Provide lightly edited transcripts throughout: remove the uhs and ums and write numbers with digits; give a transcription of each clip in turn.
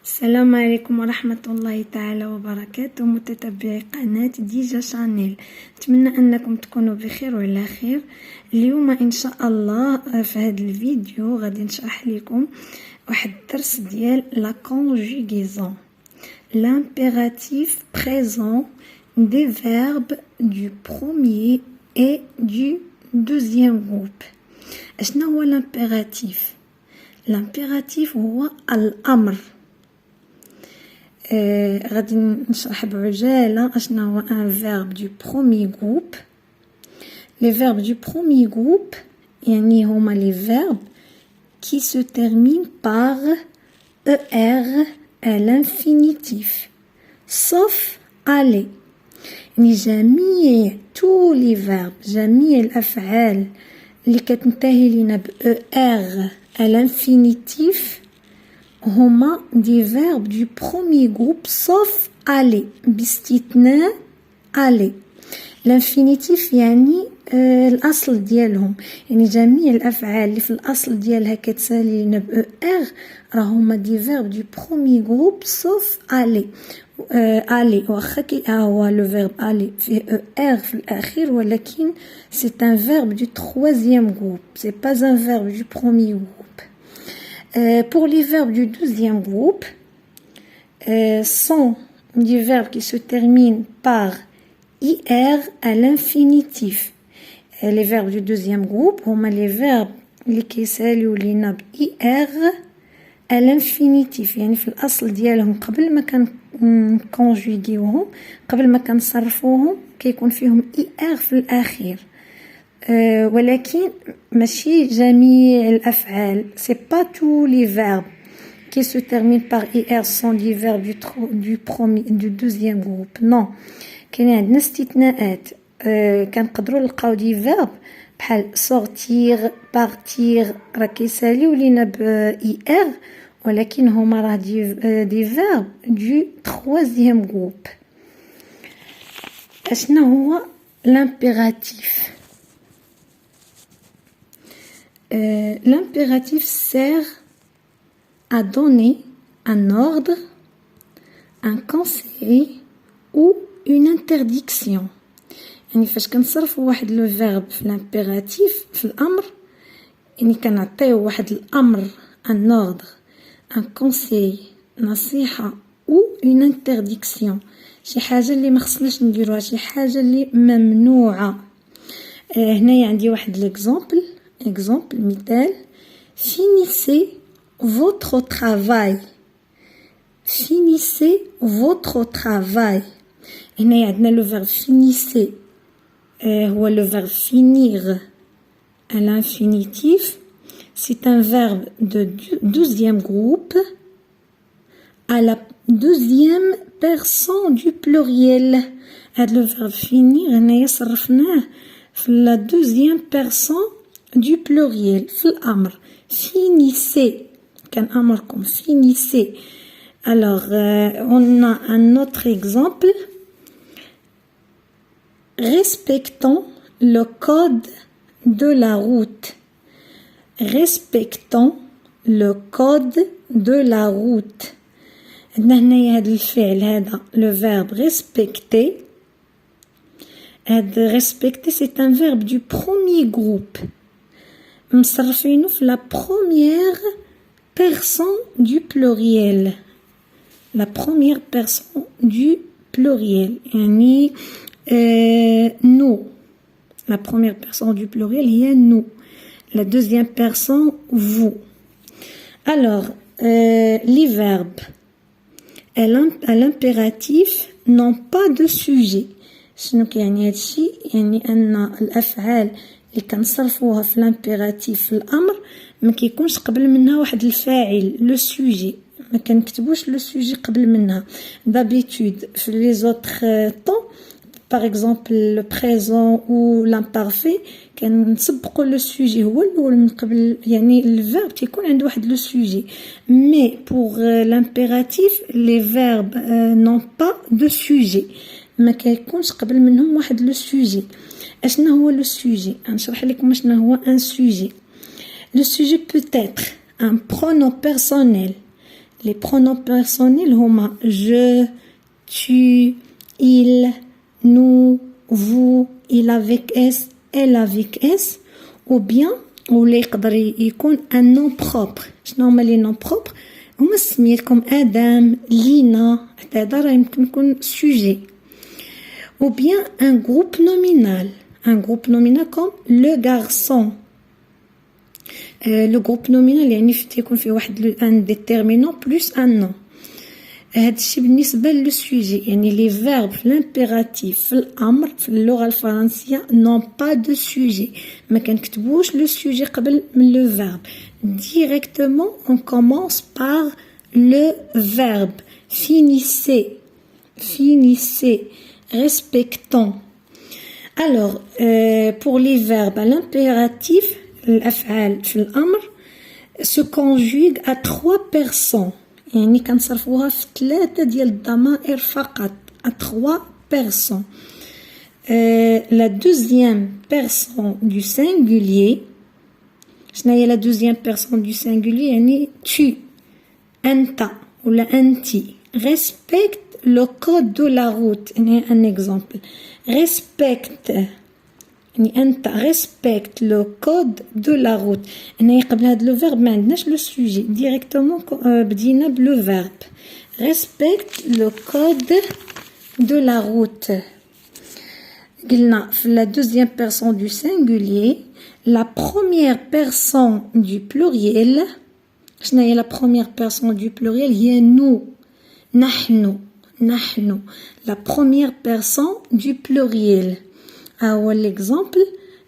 السلام عليكم ورحمة الله تعالى وبركاته متتبعي قناة ديجا شانيل. نتمنى أنكم تكونوا بخير وعلى خير. اليوم إن شاء الله في هذا الفيديو غادي نشرح لكم واحد الدرس ديال لا conjugaison, l'impératif présent des verbes du premier et du deuxième groupe. شنو هو l'impératif؟ l'impératif هو الأمر. غادي نشرح بعجالة اشنا هو un verbe du premier groupe. Les verbes du premier groupe يعني هما les verbes qui se terminent par ER à l'infinitif sauf aller. يعني جميع tous les verbes جميع الأفعال اللي كتنتهي لينا ب ER à l'infinitif هما des verbes du premier groupe sauf aller باستثناء aller. l'infinitif يعني الأصل ديالهم، يعني جميع الأفعال اللي في الأصل ديالها كتسالي لنا ب ER راهما des verbes du premier groupe sauf aller. aller واخا هو le verbe aller فيه ER في الأخير ولكن c'est un verbe du troisième groupe, c'est pas un verbe du premier groupe. Pour les verbes du deuxième groupe, sont des verbes qui se terminent par IR à l'infinitif. Les verbes du deuxième groupe هما les verbes اللي كيساليو لينا ب IR à l'infinitif، يعني في الأصل ديالهم قبل ما كنكونجوغيوهم، قبل ما كنصرفوهم كيكون فيهم IR في الأخير. ولكن ماشي جميع الأفعال، c'est pas tous les verbes qui se terminent par IR sont des verbes du deuxième groupe. non، كاين عندنا استثناءات. كنقدروا نلقاو دي verb بحال sortir partir راه كيساليو لينا ب IR ولكن هما راه دي verbes du troisième groupe. اشنا هو l'impératif؟ l'impératif sert à donner un ordre, un conseil ou une interdiction. يعني فاش كنصرفوا واحد لو فيرب في l'impératif في الأمر، يعني كنعطيو واحد الأمر un ordre, un conseil نصيحة ou une interdiction، شي حاجة اللي ما خصناش نديروها، شي حاجة اللي ممنوعة. هنايا عندي واحد l'exemple مثال: finissez votre travail. finissez votre travail. هنا عندنا le verbe finissez هو le verbe finir à l'infinitif. c'est un verbe de deuxième groupe à la deuxième personne du pluriel. هذا le verbe finir هنايا صرفناه في la deuxième personne du pluriel في الأمر. finissez كان أمركم finissez. alors on a un autre exemple: respectons le code de la route. respectons le code de la route. عندنا هنايا هذا الفعل هذا le verbe respecter. هذا respecter c'est un verbe du premier groupe مصرفينه في la première personne du pluriel. la première personne du pluriel يعني nous. la première personne du pluriel هي nous. la deuxième personne vous. alors les verbes à l'impératif n'ont pas de sujet. شنو كيعني هادشي؟ يعني أن الأفعال اللي كنصرفوها في لامبيراتيف في الامر ما كيكونش قبل منها واحد الفاعل لو سوجي، ما كنكتبوش لو سوجي قبل منها. d'habitude في لي زوتر طون par exemple le présent ou l'imparfait كنسبقوا لو سوجي هو الاول من قبل، يعني الفيرب تيكون عنده واحد لو سوجي. mais pour l'impératif les verbes n'ont pas de sujet، ما كيكونش قبل منهم واحد لو سوجي. اشنا هو لو سوجي؟ نشرح لكم اشنا هو ان سوجي. لو سوجي peut être un pronom personnel les pronoms personnels هما je, tu, il, nous, vous, il avec S, elle avec S, ou bien ولا يقدر يكون un nom propre. شنو هما les noms propres؟ هما السميات كوم آدم، لينا، حتى هذا راه يمكن يكون sujet. Ou bien un groupe nominal. Un groupe nominal comme le garçon. Le groupe nominal يعني يكون فيه واحد un déterminant plus un nom. هذا الشيء بالنسبة للسوجي يعني les verbes في l'impératif في الأمر في اللغة الفرنسية n'ont pas de sujet ما كنكتبوش le sujet قبل من le verbe. Directement on commence par le verbe. Finissez, respectons. Alors pour les verbes à l'impératif الأفعال في الأمر se conjugue à 3 personnes. يعني كنصرفوها في 3 ديال الضمائر فقط à 3 personnes. La deuxième personne du singulier. شنو هي la deuxième personne du singulier؟ يعني tu, أنت ولا أنتِ. Respecte le code de la route. يعني un exemple. Respecte يعني أنت respecte le code de la route. هنا قبل هذا لو فيرب ما عندناش لو سوجي ديريكتومون بدينا بلو فيرب. Respecte le code de la route. قلنا في la deuxième personne du singulier la première personne du pluriel. شنو هي la première personne du pluriel؟ هي nous. نحن la première personne du pluriel. l'exemple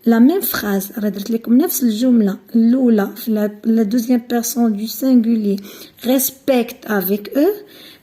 la même phrase درت لكم نفس الجملة الأولى في la deuxième personne du singulier respecte avec eux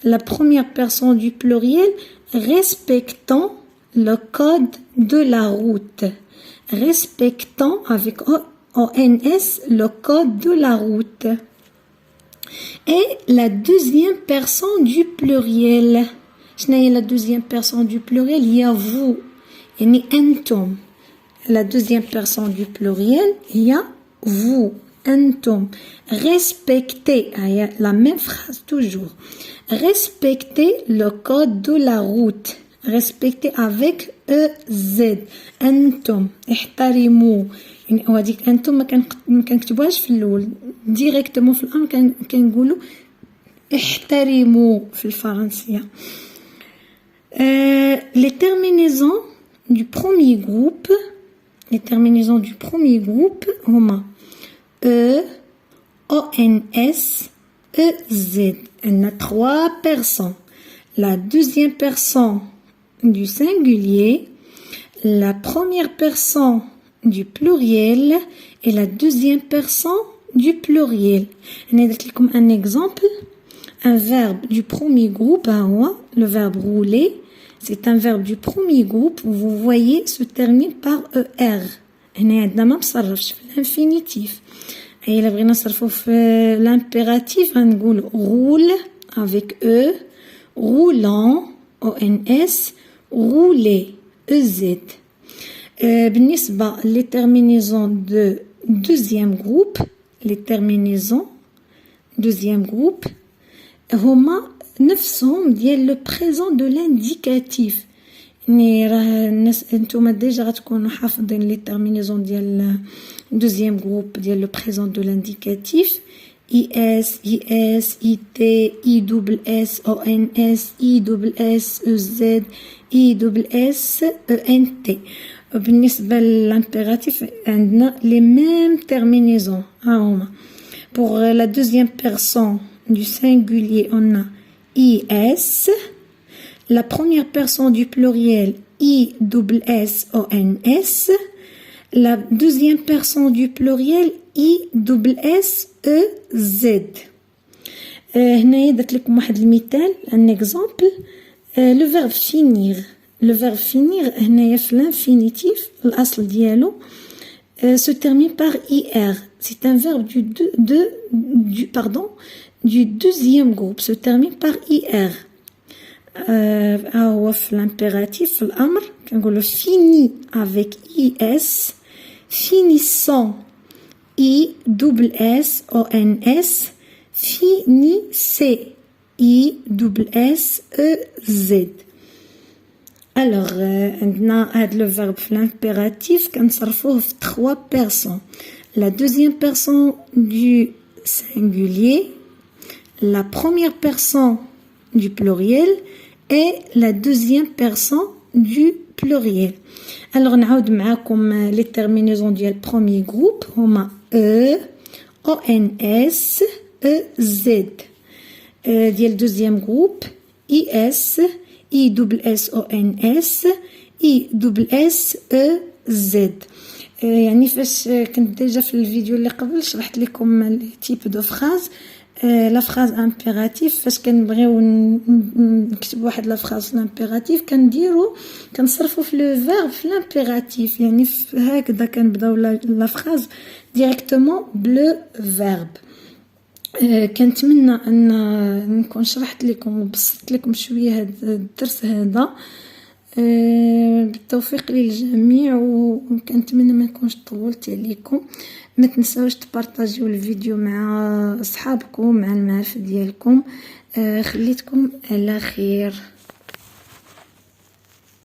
la première personne du pluriel respectant le code de la route. Respectant avec ONS le code de la route. Et la deuxième personne du pluriel. شنو هي la deuxième personne du pluriel؟ هي vous. يعني أنتم. La deuxième personne du pluriel هي vous. أنتم. Respectez. La même phrase toujours. Respectez le code de la route. Respectez avec EZ. أنتم. احترموا. يعني وهذيك أنتم ما كنكتبوهاش في الأول. ديريكتومون في الأمر كنقولوا احترموا في الفرنسية. Les terminaisons du premier groupe, هما E, ONS, EZ. On a 3 personnes. La deuxième personne du singulier, la première personne du pluriel et la deuxième personne du pluriel. On a donné comme un exemple, un verbe du premier groupe, le verbe rouler. C'est un verbe du premier groupe, vous voyez, se termine par ER. هنا عندنا ما مصرفش في الانفينيتيف. أي إلا بغينا نصرفو في l'impératif غنقول roule avec E, roulant ONS, rouler EZ. بالنسبة les terminaisons de deuxième groupe, هما نفسهم ديال لو بريزون دو لانديكاتيف. يعني راه الناس نتوما ديجا غتكونوا حافظين لي تيرمينيزون ديال دوزيام جروب ديال لو بريزون دو لانديكاتيف اس اي اس اي تي اي دوبل اس او ان اس اي دوبل اس او زد اي دوبل اس او ان تي. بالنسبه للامبيراتيف عندنا لي ميم تيرمينيزون ها هما. pour la deuxième personne du singulier on a IS, la première personne du pluriel ISSONS, la deuxième personne du pluriel ISSEZ. هنا درت لكم واحد المثال un exemple. Le verbe finir هنايا في l'infinitif الأصل ديالو se termine par IR. C'est un verbe du deuxième groupe, se termine par IR. هو في l'impératif في الأمر كنقولوا fini avec IS, finissant ISSONS, finissez I-S-S-E-Z. Alors, عندنا هذا le verbe في l'impératif كنصرفوه في 3 personnes. La deuxième personne du singulier, la première personne du pluriel et la deuxième personne du pluriel. Alors نعاود معاكم les terminaisons ديال premier groupe هما E, O-N-S, E-Z. ديال deuxième groupe I-S, I-S-S-O-N-S, I-S-S-E-Z. يعني فاش كنت ديجا في الفيديو اللي قبل شرحت لكم لي تيب دو فراز. لا فراز امبيراتيف فاش كنبغيو نكتب واحد لا فراز لامبيراتيف كنصرفو في لو فيرب في لامبيراتيف، يعني هكذا كنبداو لا فراز ديريكتومون بلو فيرب. كنتمنى ان نكون شرحت لكم وبسطت لكم شويه هذا الدرس هذا. بالتوفيق للجميع، وكنتمنى ما نكونش طولت عليكم. ما تنساوش تبارطاجيو الفيديو مع اصحابكم مع المعارف ديالكم. خليتكم على خير.